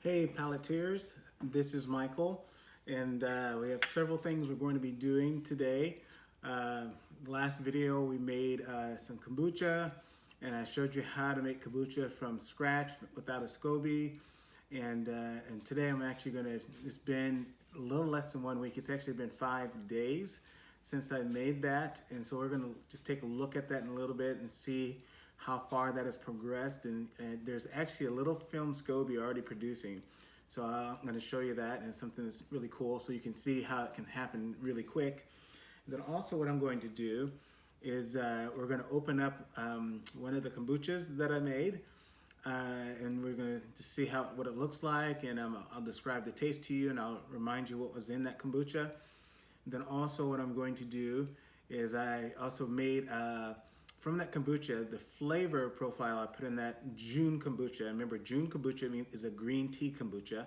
Hey Paletteers, this is Michael, and we have several things we're going to be doing today. Last video we made some kombucha, and I showed you how to make kombucha from scratch without a SCOBY. And today I'm actually going to, it's been a little less than 1 week, it's actually been 5 days since I made that, and so we're going to just take a look at that in a little bit and see how far that has progressed, and there's actually a little film SCOBY already producing. So I'm going to show you that, and something that's really cool so you can see how it can happen really quick. And then also what I'm going to do is we're going to open up one of the kombuchas that I made, and we're going to see what it looks like, and I'll describe the taste to you, and I'll remind you what was in that kombucha. And then also what I'm going to do is I also made from that kombucha, the flavor profile I put in that June kombucha. Remember, June kombucha is a green tea kombucha.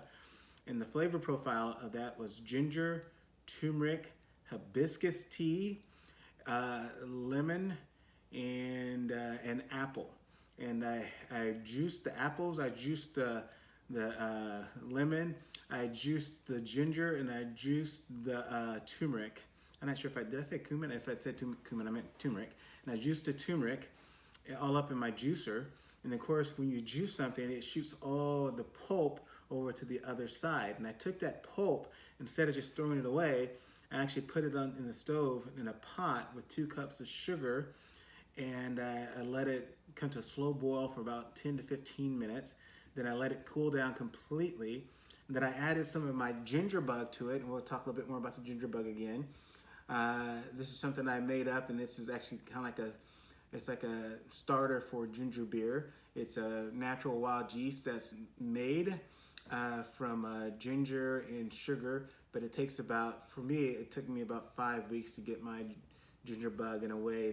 And the flavor profile of that was ginger, turmeric, hibiscus tea, lemon, and apple. And I juiced the apples, I juiced the lemon, I juiced the ginger, and I juiced the turmeric. I'm not sure did I say cumin? If I said cumin, I meant turmeric. And I juiced the turmeric all up in my juicer. And of course, when you juice something, it shoots all the pulp over to the other side. And I took that pulp, instead of just throwing it away, I actually put it in the stove in a pot with 2 cups of sugar. And I let it come to a slow boil for about 10 to 15 minutes. Then I let it cool down completely. And then I added some of my ginger bug to it. And we'll talk a little bit more about the ginger bug again. This is something I made up, and this is actually kind of like it's like a starter for ginger beer. It's a natural wild yeast that's made from ginger and sugar, but it takes for me, it took me about 5 weeks to get my ginger bug in a way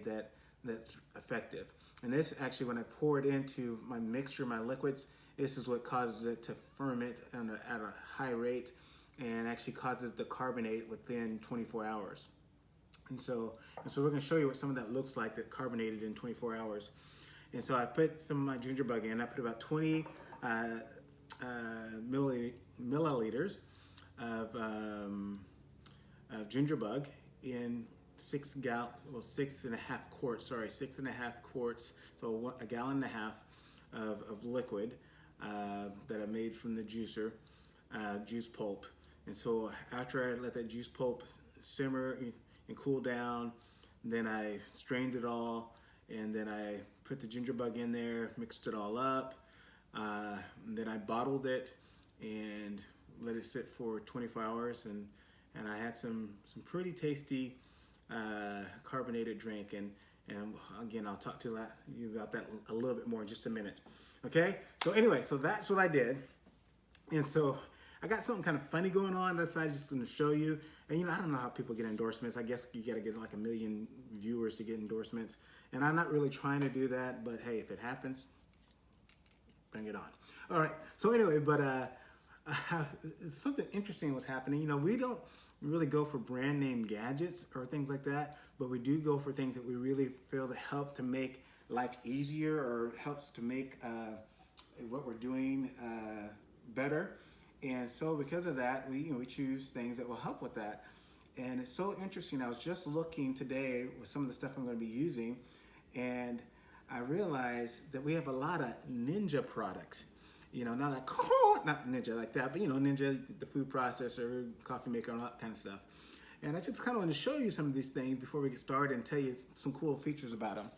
that's effective. And this actually, when I pour it into my mixture, my liquids, this is what causes it to ferment at a high rate, and actually causes the carbonate within 24 hours. And so we're going to show you what some of that looks like, that carbonated in 24 hours. And so I put some of my ginger bug in. I put about 20 milliliters of ginger bug in 6.5 quarts, so a gallon and a half of liquid that I made from the juicer, juice pulp. And so after I let that juice pulp simmer and cool down, then I strained it all, and then I put the ginger bug in there, mixed it all up, and then I bottled it and let it sit for 24 hours, and I had some pretty tasty carbonated drink, and again, I'll talk to you about that a little bit more in just a minute. Okay, so anyway, so that's what I did. And so I got something kind of funny going on. That's I just going to show you. And I don't know how people get endorsements. I guess you got to get like 1 million viewers to get endorsements. And I'm not really trying to do that, but hey, if it happens, bring it on. All right. So anyway, but something interesting was happening. We don't really go for brand name gadgets or things like that, but we do go for things that we really feel to help to make life easier, or helps to make what we're doing better. And so because of that, we choose things that will help with that. And it's so interesting. I was just looking today with some of the stuff I'm going to be using, and I realized that we have a lot of Ninja products. Not Ninja like that, but Ninja, the food processor, coffee maker, all that kind of stuff. And I just kind of want to show you some of these things before we get started and tell you some cool features about them.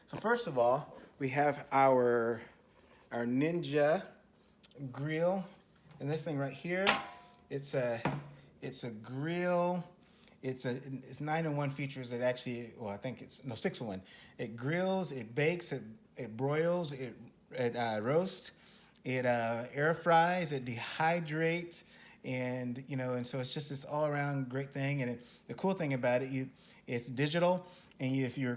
So first of all, we have our Ninja grill. And this thing right here, it's a grill. It's 9-in-1 features. It actually, well, I think it's 6-in-1. It grills, it bakes, it broils, it roasts, it air fries, it dehydrates, and and so it's just this all around great thing. And the cool thing about it, it's digital, and if you're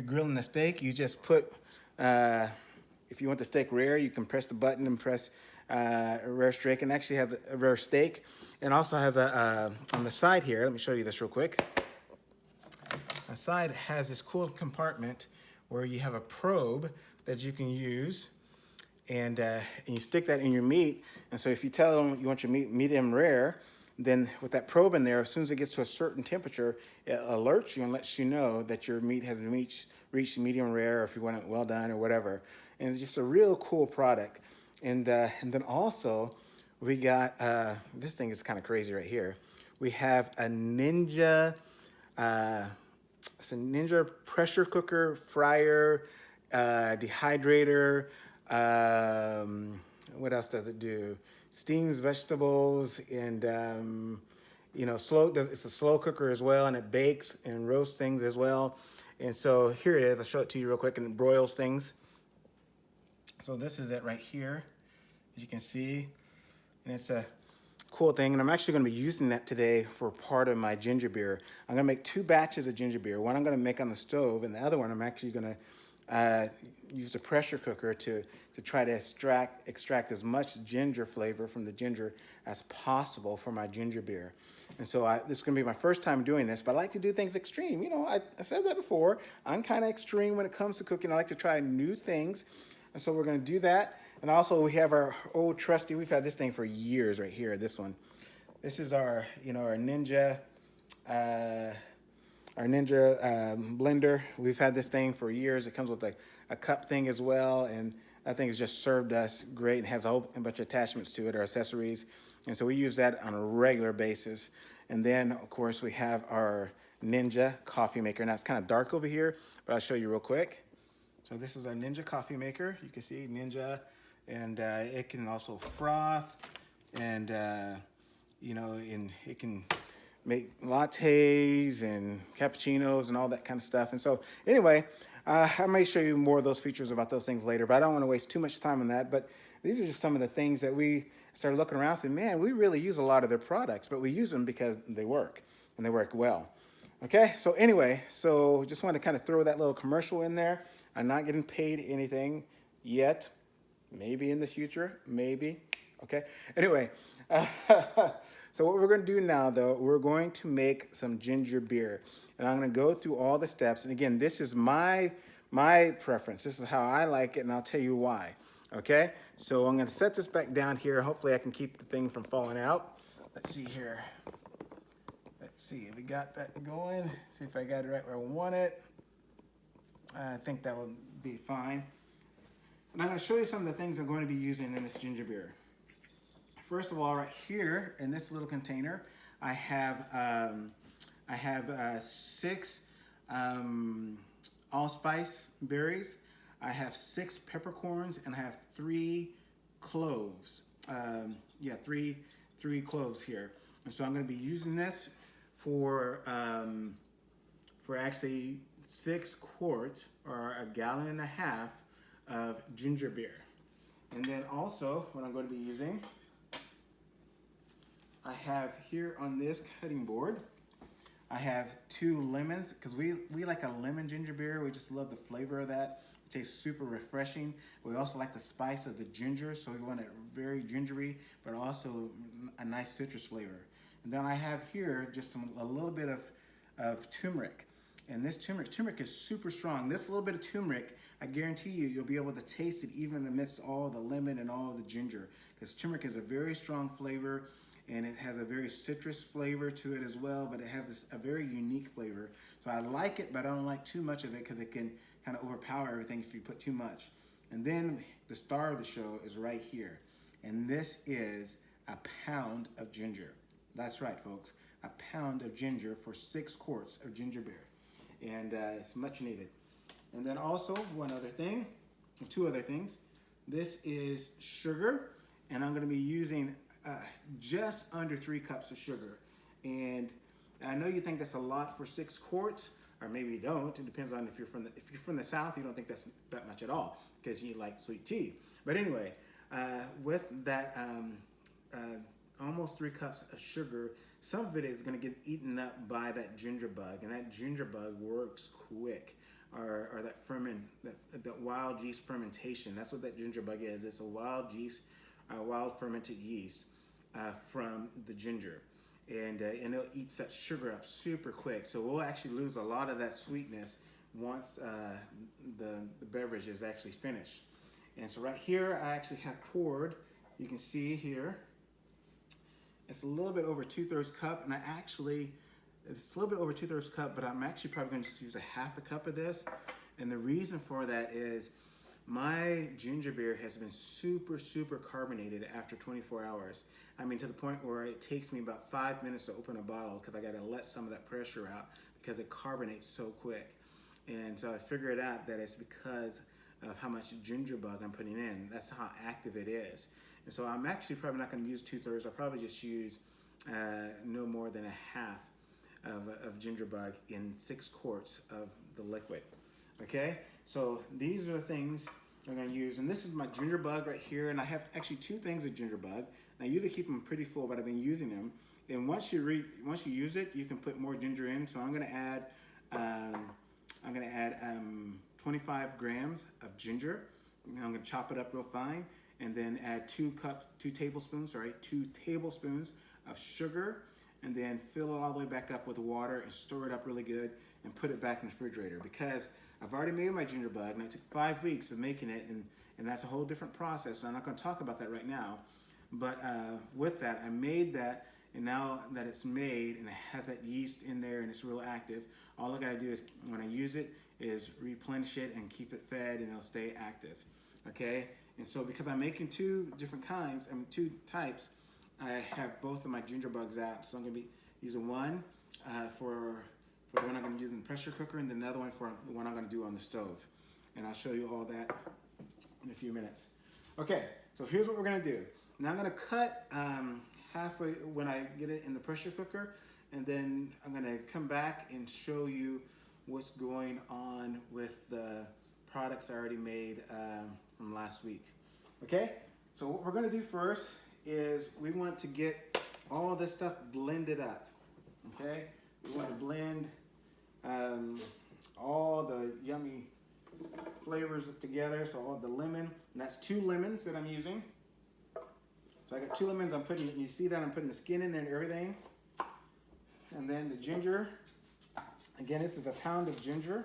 grilling a steak, you just put if you want the steak rare, you can press the button and press a rare steak, and actually has a rare steak, and also has on the side here, let me show you this real quick. The side has this cool compartment where you have a probe that you can use and you stick that in your meat. And so if you tell them you want your meat medium rare, then with that probe in there, as soon as it gets to a certain temperature, it alerts you and lets you know that your meat has reached medium rare, or if you want it well done or whatever. And it's just a real cool product. And then also we got this thing is kind of crazy right here. We have a Ninja. It's a Ninja pressure cooker, fryer, dehydrator. What else does it do? Steams vegetables, and it's a slow cooker as well, and it bakes and roasts things as well. And so here it is. I'll show it to you real quick, and it broils things. So this is it right here, as you can see, and it's a cool thing. And I'm actually going to be using that today for part of my ginger beer. I'm going to make 2 batches of ginger beer. One I'm going to make on the stove, and the other one I'm actually going to use the pressure cooker to try to extract as much ginger flavor from the ginger as possible for my ginger beer. And so this is going to be my first time doing this, but I like to do things extreme. You know, I said that before. I'm kind of extreme when it comes to cooking. I like to try new things. And so we're going to do that. And also we have our old trusty, we've had this thing for years right here, this one. This is our Ninja, blender. We've had this thing for years. It comes with a cup thing as well. And that thing has just served us great and has a whole bunch of attachments to it, or accessories. And so we use that on a regular basis. And then, of course, we have our Ninja coffee maker. Now, it's kind of dark over here, but I'll show you real quick. So this is our Ninja coffee maker. You can see Ninja, and it can also froth, and and it can make lattes and cappuccinos and all that kind of stuff. And so anyway, I may show you more of those features about those things later, but I don't want to waste too much time on that. But these are just some of the things that we started looking around and saying, man, we really use a lot of their products, but we use them because they work, and they work well. Okay, so anyway, just wanted to kind of throw that little commercial in there. I'm not getting paid anything yet. Maybe in the future, maybe. Okay, anyway, so what we're going to do now, though, we're going to make some ginger beer. And I'm going to go through all the steps. And again, this is my preference. This is how I like it, and I'll tell you why. Okay, so I'm going to set this back down here. Hopefully I can keep the thing from falling out. Let's see here. Let's see if we got that going. See if I got it right where I want it. I think that will be fine. And I'm going to show you some of the things I'm going to be using in this ginger beer. First of all, right here in this little container, I have 6 allspice berries. I have 6 peppercorns, and I have 3 cloves. Three cloves here. And so I'm going to be using this for actually 6 quarts, or 1.5 gallons of ginger beer. And then also what I'm going to be using, I have here on this cutting board, I have 2 lemons, because we like a lemon ginger beer. We just love the flavor of that. It tastes super refreshing. We also like the spice of the ginger, so we want it very gingery, but also a nice citrus flavor. And then I have here just a little bit of turmeric. And this turmeric is super strong. This little bit of turmeric, I guarantee you'll be able to taste it even amidst all the lemon and all the ginger. Because turmeric is a very strong flavor, and it has a very citrus flavor to it as well, but it has a very unique flavor. So I like it, but I don't like too much of it because it can kind of overpower everything if you put too much. And then the star of the show is right here. And this is a pound of ginger. That's right, folks. A pound of ginger for 6 quarts of ginger beer. And it's much needed. And then also 2 other things. This is sugar, and I'm going to be using just under 3 cups of sugar. And I know you think that's a lot for 6 quarts, or maybe you don't. It depends on if you're from the South, you don't think that's that much at all because you like sweet tea. But anyway, with that almost 3 cups of sugar, some of it is going to get eaten up by that ginger bug, and that ginger bug works quick. Or that wild yeast fermentation. That's what that ginger bug is. It's a wild fermented yeast from the ginger, and it'll eat that sugar up super quick. So we'll actually lose a lot of that sweetness once the beverage is actually finished. And so right here, I actually have poured, you can see here, it's a little bit over 2/3 cup, and it's a little bit over 2/3 cup, but I'm actually probably going to just use a half a cup of this. And the reason for that is my ginger beer has been super, super carbonated after 24 hours. I mean, to the point where it takes me about 5 minutes to open a bottle because I got to let some of that pressure out because it carbonates so quick. And so I figured out that it's because of how much ginger bug I'm putting in. That's how active it is. And so I'm actually probably not going to use 2/3. I'll probably just use no more than a half of ginger bug in 6 quarts of the liquid. Okay, so these are the things I'm going to use, and this is my ginger bug right here, and I have actually 2 things of ginger bug. And I usually keep them pretty full, but I've been using them. And once you use it, you can put more ginger in. So I'm going to add 25 grams of ginger. And I'm going to chop it up real fine, and then add 2 tablespoons of sugar, and then fill it all the way back up with water and stir it up really good and put it back in the refrigerator, because I've already made my ginger bug and it took 5 weeks of making it, and that's a whole different process. So I'm not going to talk about that right now. But with that, I made that, and now that it's made and it has that yeast in there and it's real active, all I got to do is, when I use it, is replenish it and keep it fed, and it'll stay active. Okay? And so because I'm making 2 different kinds, 2 types, I have both of my ginger bugs out. So I'm going to be using one for the one I'm going to use in the pressure cooker, and then another one for the one I'm going to do on the stove. And I'll show you all that in a few minutes. Okay, so here's what we're going to do. Now I'm going to cut halfway when I get it in the pressure cooker, and then I'm going to come back and show you what's going on with the products I already made from last week. Okay, so what we're going to do first is we want to get all this stuff blended up. Okay, we want to blend all the yummy flavors together. So all the lemon, and that's 2 lemons that I'm using. So I got 2 lemons. I'm putting, you see that I'm putting the skin in there and everything. And then the ginger. Again, this is a pound of ginger,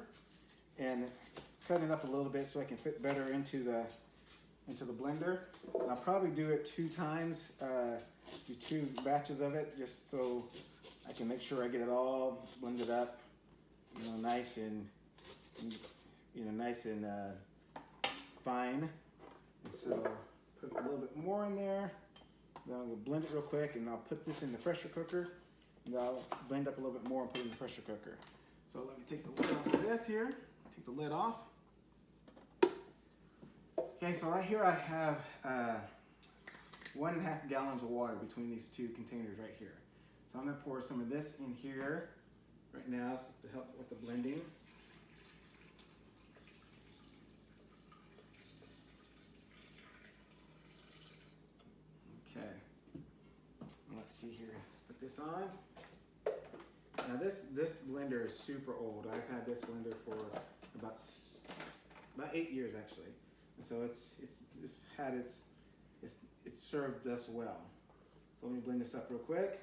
and cutting it up a little bit so I can fit better into the blender. And I'll probably do it 2 times, do 2 batches of it, just so I can make sure I get it all blended up, nice and fine. And so put a little bit more in there. Then I'm gonna blend it real quick, and I'll put this in the pressure cooker, and I'll blend up a little bit more and put it in the pressure cooker. So let me take the lid off of this here. Take the lid off. Okay, so right here I have 1.5 gallons of water between these 2 containers right here. So I'm going to pour some of this in here right now to help with the blending. Okay, let's see here. Let's put this on. Now this blender is super old. I've had this blender for about 8 years actually. And so it's served us well. So let me blend this up real quick.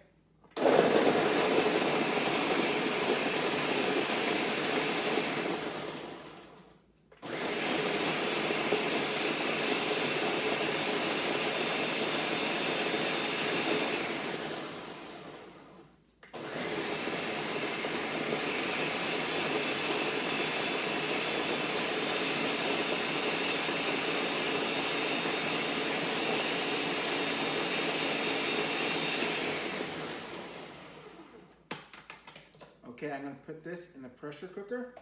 Okay, I'm going to put this in the pressure cooker.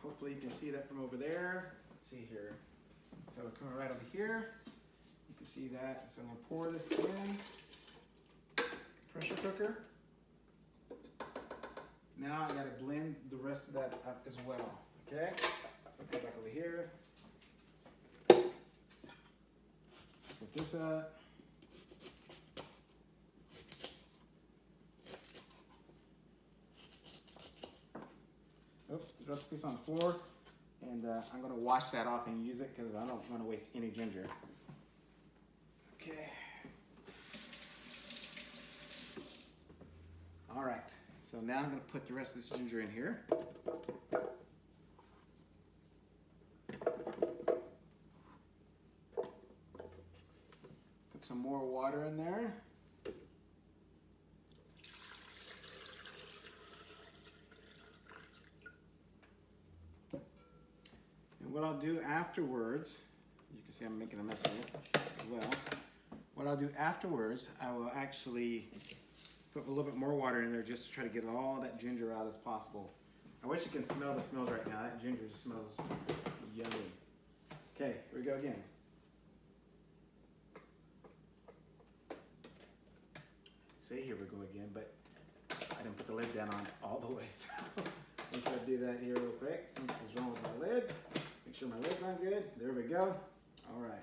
Hopefully you can see that from over there. Let's see here. So we're coming right over here. You can see that. So I'm going to pour this in. Pressure cooker. Now I got to blend the rest of that up as well. Okay? So I'll come back over here. Put this up. Drop the piece on the floor, and I'm going to wash that off and use it because I don't want to waste any ginger. Okay. All right. So now I'm going to put the rest of this ginger in here. Put some more water in there. And what I'll do afterwards, you can see I'm making a mess of it as well. What I'll do afterwards, I will actually put a little bit more water in there just to try to get all that ginger out as possible. I wish you can smell the smells right now. That ginger just smells yummy. Okay, here we go again. See, here we go again, but I didn't put the lid down on all the way, so I'm try to do that here real quick. Something's wrong with my lid. Make sure my lid's on good. There we go. All right.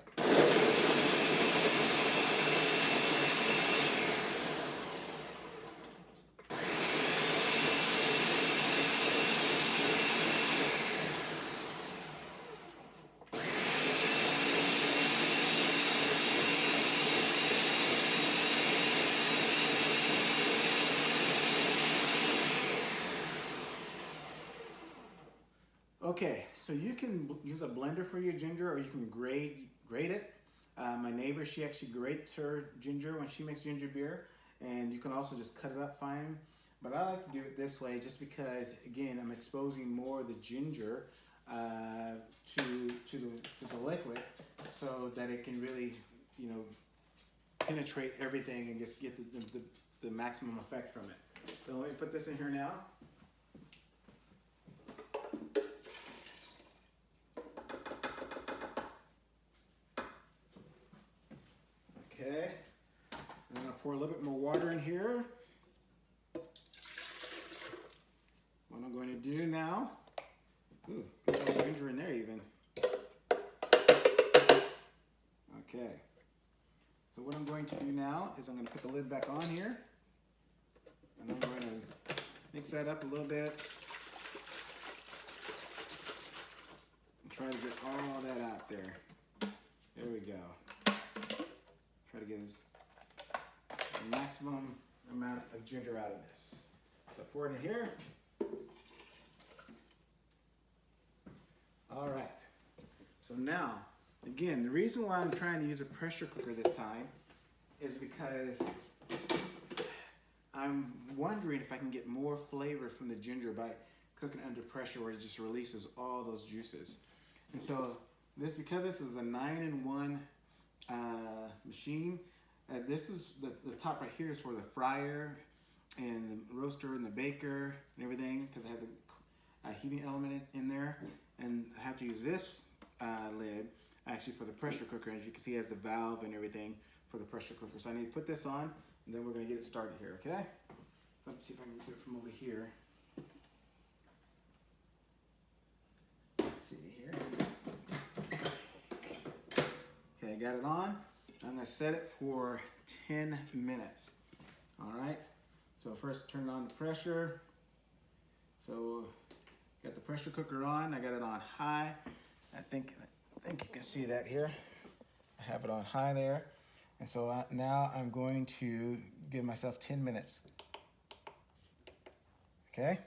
Okay, so you can use a blender for your ginger, or you can grate it. My neighbor, she actually grates her ginger when she makes ginger beer, and you can also just cut it up fine. But I like to do it this way just because, again, I'm exposing more of the ginger to the liquid, so that it can really, you know, penetrate everything and just get the maximum effect from it. So let me put this in here now. Okay, I'm going to pour a little bit more water in here. What I'm going to do now, ooh, get a little ginger in there even. Okay, so what I'm going to do now is I'm going to put the lid back on here, and I'm going to mix that up a little bit and try to get all that out there. There we go. Try to get the maximum amount of ginger out of this. So pour it in here. All right. So now, again, the reason why I'm trying to use a pressure cooker this time is because I'm wondering if I can get more flavor from the ginger by cooking under pressure, where it just releases all those juices. And so because this is a 9-in-1 machine. This is the top right here is for the fryer and the roaster and the baker and everything, because it has a heating element in there. And I have to use this lid actually for the pressure cooker. As you can see, it has a valve and everything for the pressure cooker. So I need to put this on, and then we're going to get it started here. Okay? So let me see if I can do it from over here. Let's see here. Okay, got it on. I'm going to set it for 10 minutes. All right. So first turn on the pressure. So got the pressure cooker on. I got it on high. I think you can see that here. I have it on high there. And so now I'm going to give myself 10 minutes. Okay.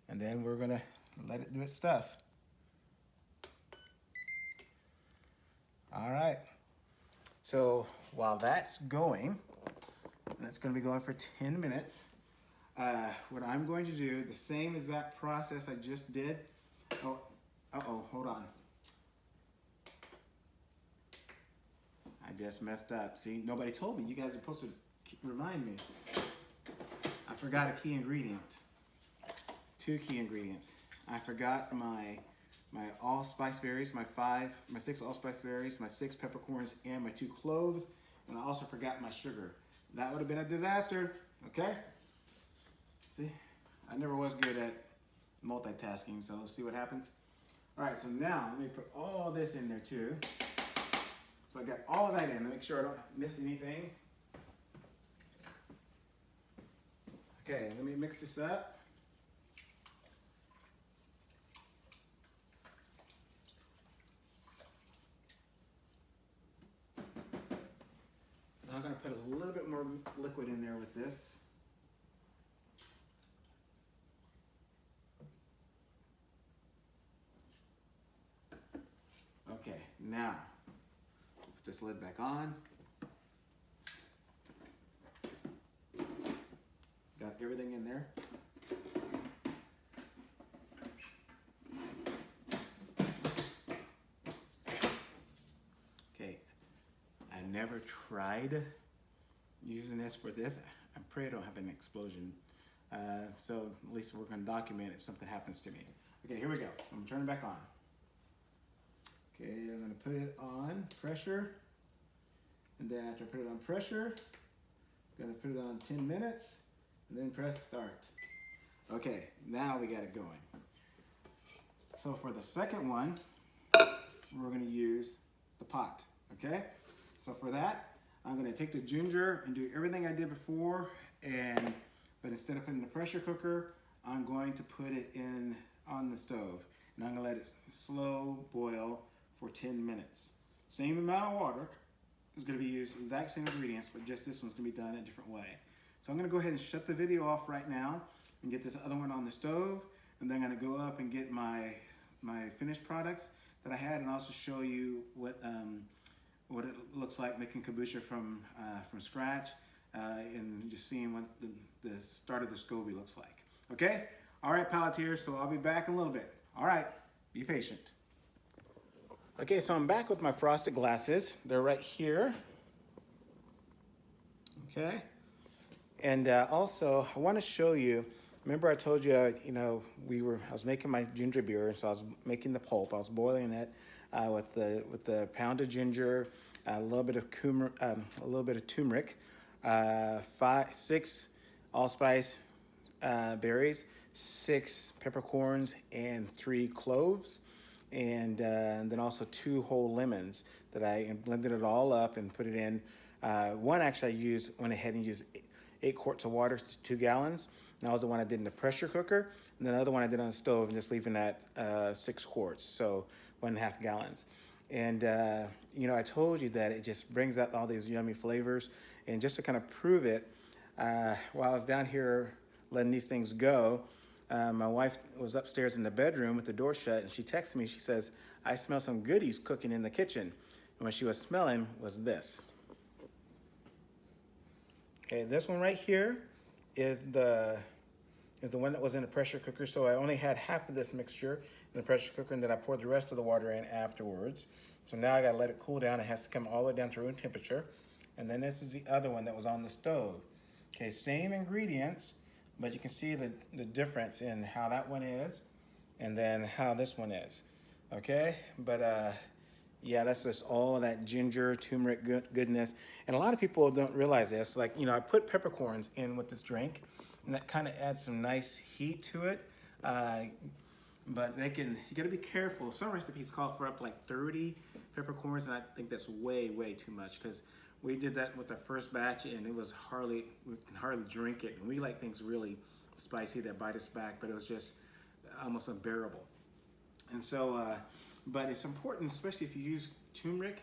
And then we're going to let it do its stuff. All right. So while that's going, and it's going to be going for 10 minutes, what I'm going to do, the same exact process I just did. Oh, hold on. I just messed up. See, nobody told me. You guys are supposed to remind me. I forgot a key ingredient. 2 key ingredients. I forgot my allspice berries, my 6 allspice berries, my 6 peppercorns, and my 2 cloves, and I also forgot my sugar. That would have been a disaster, okay? See, I never was good at multitasking, so let's see what happens. All right, so now let me put all this in there too. So I got all of that in, make sure I don't miss anything. Okay, let me mix this up. I'm going to put a little bit more liquid in there with this. Okay, now put this lid back on. never tried using this for this. I pray I don't have an explosion. So at least we're gonna document if something happens to me. Okay, here we go. I'm gonna turn it back on. Okay, I'm gonna put it on pressure. And then after I put it on pressure, I'm gonna put it on 10 minutes and then press start. Okay, now we got it going. So for the second one, we're gonna use the pot, okay? So for that, I'm gonna take the ginger and do everything I did before, but instead of putting in the pressure cooker, I'm going to put it in on the stove. And I'm gonna let it slow boil for 10 minutes. Same amount of water is gonna be used, exact same ingredients, but just this one's gonna be done a different way. So I'm gonna go ahead and shut the video off right now and get this other one on the stove. And then I'm gonna go up and get my finished products that I had, and also show you what it looks like making kombucha from scratch, and just seeing what the start of the SCOBY looks like. Okay? All right, Palaters, so I'll be back in a little bit. All right, be patient. Okay, so I'm back with my frosted glasses. They're right here. Okay? And also, I want to show you, remember I told you, I was making my ginger beer, so I was making the pulp. I was boiling it with the pounded ginger, a little bit of turmeric, 6 allspice berries, 6 peppercorns, and 3 cloves, and then also 2 whole lemons that I blended it all up and put it in. One actually went ahead and used 8 quarts of water to 2 gallons. And that was the one I did in the pressure cooker. And then the other one I did on the stove and just leaving that 6 quarts, so 1.5 gallons. And I told you that it just brings out all these yummy flavors. And just to kind of prove it, while I was down here letting these things go, my wife was upstairs in the bedroom with the door shut, and she texted me. She says, "I smell some goodies cooking in the kitchen." And what she was smelling was this. Okay, this one right here is the one that was in the pressure cooker. So I only had half of this mixture in the pressure cooker, and then I poured the rest of the water in afterwards. So now I gotta let it cool down. It has to come all the way down to room temperature. And then this is the other one that was on the stove. Okay, same ingredients, but you can see the difference in how that one is and then how this one is. Okay, but yeah, that's just all that ginger, turmeric goodness. And a lot of people don't realize this. Like, I put peppercorns in with this drink, and that kind of adds some nice heat to it. But you gotta be careful. Some recipes call for up to like 30 peppercorns, and I think that's way, way too much, because we did that with our first batch, and we can hardly drink it. And we like things really spicy that bite us back, but it was just almost unbearable. And so, but it's important, especially if you use turmeric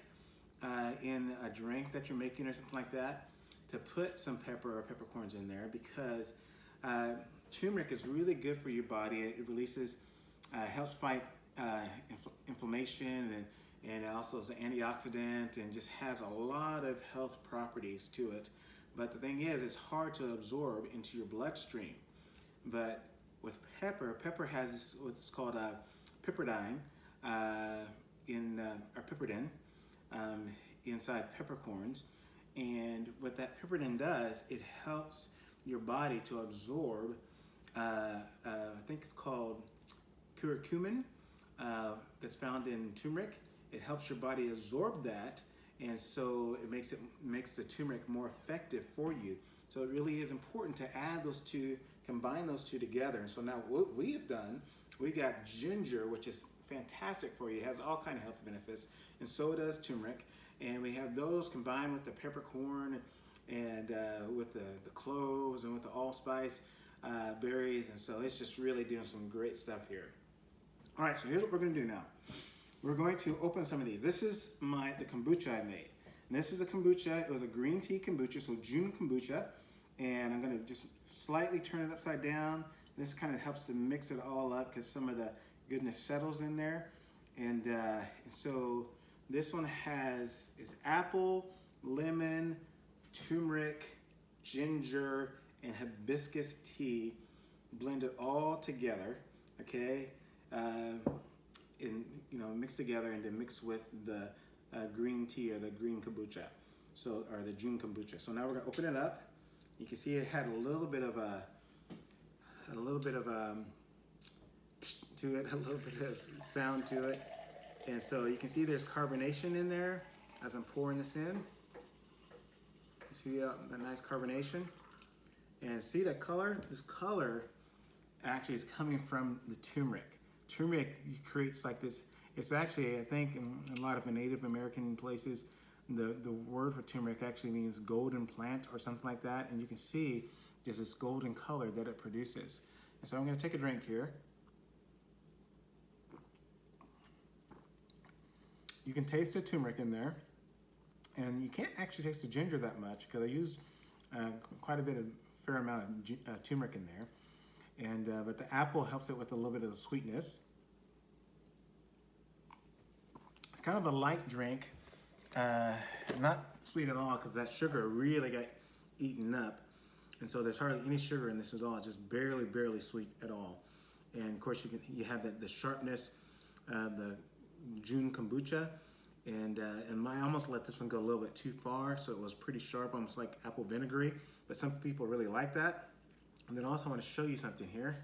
in a drink that you're making or something like that, to put some pepper or peppercorns in there, because turmeric is really good for your body. It releases, helps fight inflammation, and also is an antioxidant, and just has a lot of health properties to it. But the thing is, it's hard to absorb into your bloodstream. But with pepper has what's called a piperidine, or piperidin, inside peppercorns. And what that piperidin does, it helps your body to absorb, I think it's called curcumin, that's found in turmeric. It helps your body absorb that, and so it makes the turmeric more effective for you. So it really is important to add those two, combine those two together. And so now what we have done, we got ginger, which is fantastic for you. It has all kinds of health benefits, and so does turmeric. And we have those combined with the peppercorn and with the cloves and with the allspice berries. And so it's just really doing some great stuff here. All right, so here's what we're gonna do now. We're going to open some of these. This is the kombucha I made. And this is a kombucha. It was a green tea kombucha, so Jun kombucha. And I'm gonna just slightly turn it upside down. This kind of helps to mix it all up because some of the goodness settles in there. And so this one is apple, lemon, turmeric, ginger, and hibiscus tea blended all together, okay? And mixed together, and then mixed with the green tea or the green kombucha. So, or the June kombucha. So now we're gonna open it up. You can see it had a little bit of to it, a little bit of sound to it. And so you can see there's carbonation in there as I'm pouring this in. You see the nice carbonation? And see that color? This color actually is coming from the turmeric. Turmeric creates like this, it's actually, I think in a lot of Native American places, the word for turmeric actually means golden plant or something like that. And you can see there's this golden color that it produces. And so I'm gonna take a drink here. You can taste the turmeric in there, and you can't actually taste the ginger that much because I used quite a fair amount of turmeric in there, and but the apple helps it with a little bit of the sweetness. It's kind of a light drink, not sweet at all because that sugar really got eaten up, and so there's hardly any sugar in this at all. Just barely sweet at all, and of course you have the sharpness, the June kombucha, and I almost let this one go a little bit too far, so it was pretty sharp, almost like apple vinegary, but some people really like that. And then also I want to show you something here.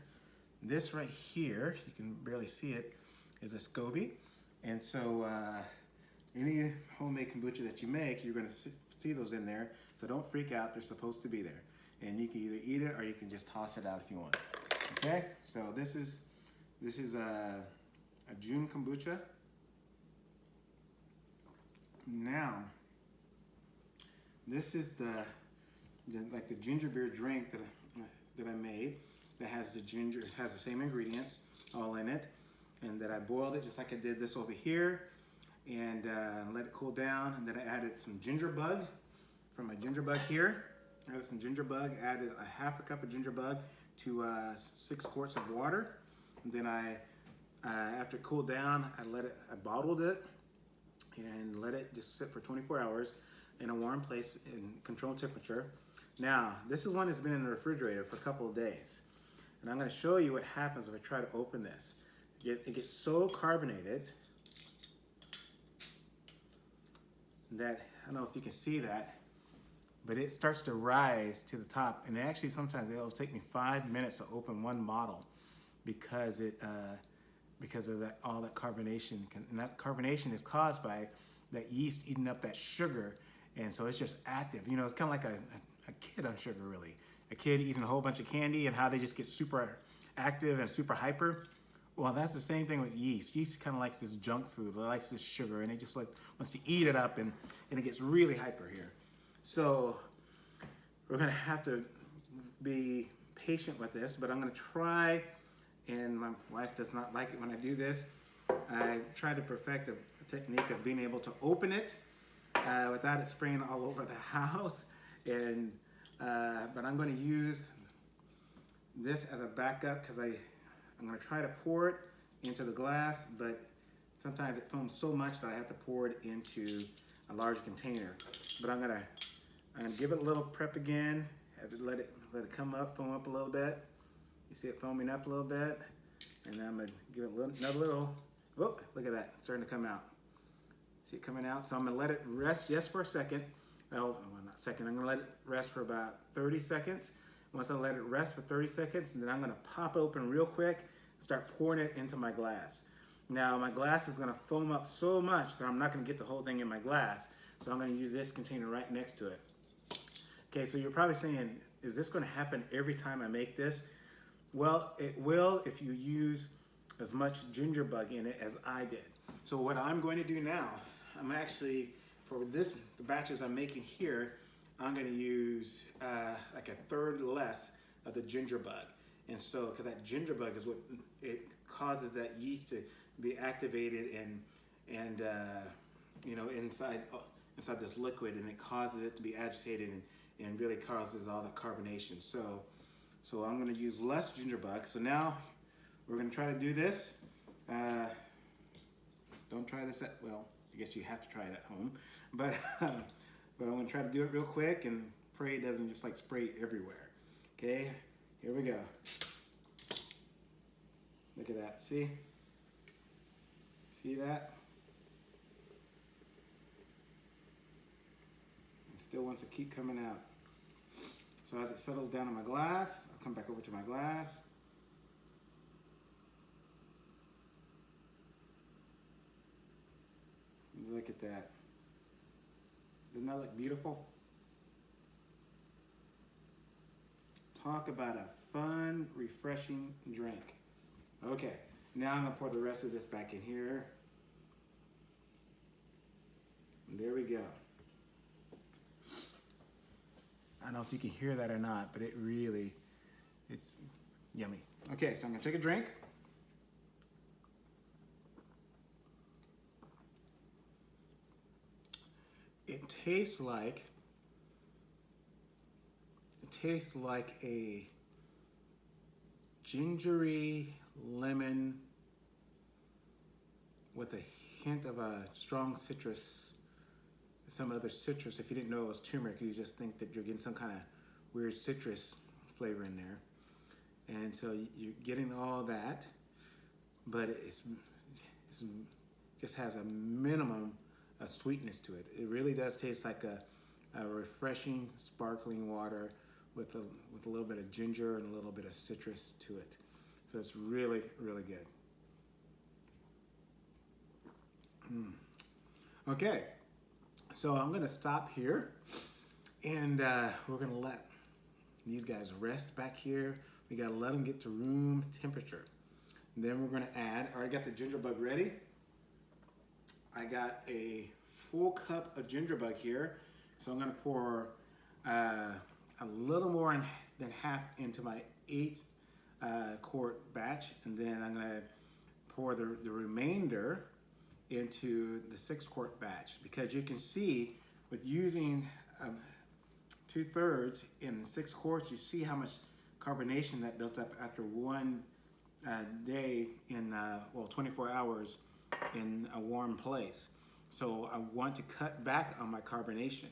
This right here, you can barely see it, is a SCOBY, and so any homemade kombucha that you make, you're going to see those in there, so don't freak out, they're supposed to be there. And you can either eat it or you can just toss it out if you want. Okay, so this is a June kombucha. Now, this is like the ginger beer drink that I made that has the ginger, it has the same ingredients all in it, and that I boiled it just like I did this over here, and let it cool down, and then I added some ginger bug from my ginger bug here. I added some ginger bug, added a half a cup of ginger bug to 6 quarts of water, and then after it cooled down, I bottled it and let it just sit for 24 hours in a warm place in controlled temperature. Now, this is one that's been in the refrigerator for a couple of days. And I'm gonna show you what happens if I try to open this. It gets so carbonated that, I don't know if you can see that, but it starts to rise to the top. And actually sometimes it'll take me 5 minutes to open one bottle because of all that carbonation. And that carbonation is caused by that yeast eating up that sugar. And so it's just active. You know, it's kind of like a kid on sugar, really. A kid eating a whole bunch of candy and how they just get super active and super hyper. Well, that's the same thing with yeast. Yeast kind of likes this junk food. It likes this sugar, and it just like wants to eat it up, and it gets really hyper here. So we're gonna have to be patient with this, but I'm gonna try, and my wife does not like it when I do this. I try to perfect a technique of being able to open it without it spraying all over the house. And but I'm going to use this as a backup because I'm going to try to pour it into the glass, but sometimes it foams so much that I have to pour it into a large container. But I'm gonna give it a little prep again as it let it come up, foam up a little bit. You see it foaming up a little bit, and then I'm gonna give it another little. Whoop! Look at that, it's starting to come out. See it coming out. So I'm gonna let it rest just for a second. Well, not second. I'm gonna let it rest for about 30 seconds. Once I let it rest for 30 seconds, then I'm gonna pop it open real quick and start pouring it into my glass. Now my glass is gonna foam up so much that I'm not gonna get the whole thing in my glass. So I'm gonna use this container right next to it. Okay, so you're probably saying, is this gonna happen every time I make this? Well, it will if you use as much ginger bug in it as I did. So what I'm going to do now, I'm actually, for the batches I'm making here, I'm gonna use like a third less of the ginger bug. And so, because that ginger bug is what it causes that yeast to be activated and you know, inside this liquid, and it causes it to be agitated and really causes all that carbonation. So I'm gonna use less ginger bug. So now we're gonna try to do this. Don't try this at, well, I guess you have to try it at home, but I'm gonna try to do it real quick and pray it doesn't just like spray everywhere. Okay, here we go. Look at that, see that? still wants to keep coming out. So as it settles down on my glass, I'll come back over to my glass. Look at that. Doesn't that look beautiful? Talk about a fun, refreshing drink. Okay, now I'm gonna pour the rest of this back in here. And there we go. I don't know if you can hear that or not, but it's yummy. Okay, so I'm gonna take a drink. It tastes like a gingery lemon with a hint of a strong citrus, some other citrus. If you didn't know it was turmeric, you just think that you're getting some kind of weird citrus flavor in there. And so you're getting all that, but it's just has a minimum of sweetness to it. It really does taste like a refreshing, sparkling water with a little bit of ginger and a little bit of citrus to it. So it's really, really good. Okay, so I'm gonna stop here, and we're gonna let these guys rest back here. We gotta let them get to room temperature. And then we're gonna add, I already got the ginger bug ready. I got a full cup of ginger bug here. So I'm gonna pour a little more than half into my 8 quart batch, and then I'm gonna pour the remainder into the 6 quart batch, because you can see with using 2/3 in 6 quarts, you see how much carbonation that built up after one day in 24 hours in a warm place. So I want to cut back on my carbonation.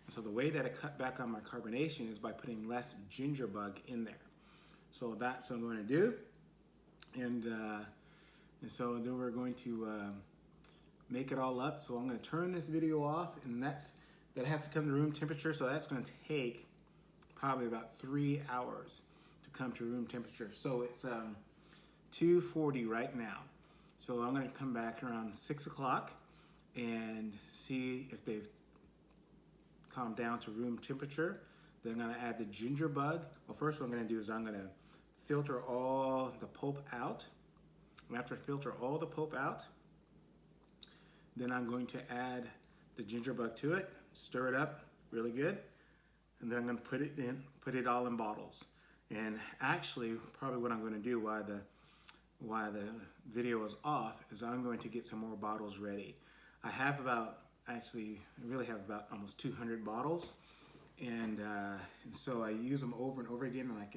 And so the way that I cut back on my carbonation is by putting less ginger bug in there. So that's what I'm going to do. And so then we're going to make it all up. So I'm going to turn this video off, and that has to come to room temperature. So that's going to take probably about 3 hours to come to room temperature. So it's 2:40 right now. So I'm going to come back around 6 o'clock and see if they've calmed down to room temperature. Then I'm going to add the ginger bug. Well, first what I'm going to do is I'm going to filter all the pulp out. And after I filter all the pulp out, then I'm going to add the ginger bug to it, stir it up really good, and then I'm going to put it all in bottles. And actually, probably what I'm going to do while the video is off is I'm going to get some more bottles ready. I really have about almost 200 bottles, and so I use them over and over again, and I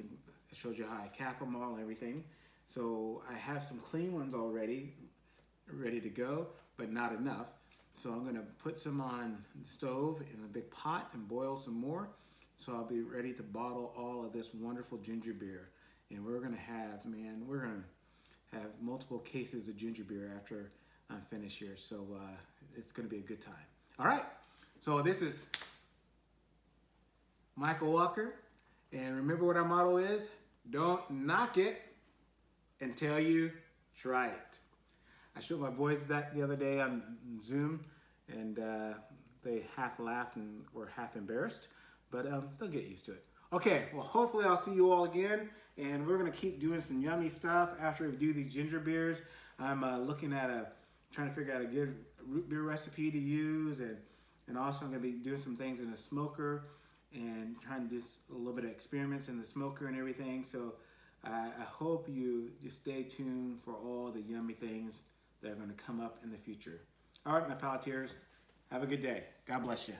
showed you how I cap them all and everything. So I have some clean ones already ready to go, but not enough. So I'm gonna put some on the stove in a big pot and boil some more. So I'll be ready to bottle all of this wonderful ginger beer. And we're gonna have multiple cases of ginger beer after I'm finished here. So it's gonna be a good time. All right, so this is Michael Walker. And remember what our motto is: don't knock it until you try it. I showed my boys that the other day on Zoom, and they half laughed and were half embarrassed, but they'll get used to it. Okay, well, hopefully I'll see you all again, and we're gonna keep doing some yummy stuff after we do these ginger beers. I'm looking at trying to figure out a good root beer recipe to use, and also I'm gonna be doing some things in the smoker and trying to do a little bit of experiments in the smoker and everything. So I hope you just stay tuned for all the yummy things that are going to come up in the future. All right, my Palaters, have a good day. God bless you.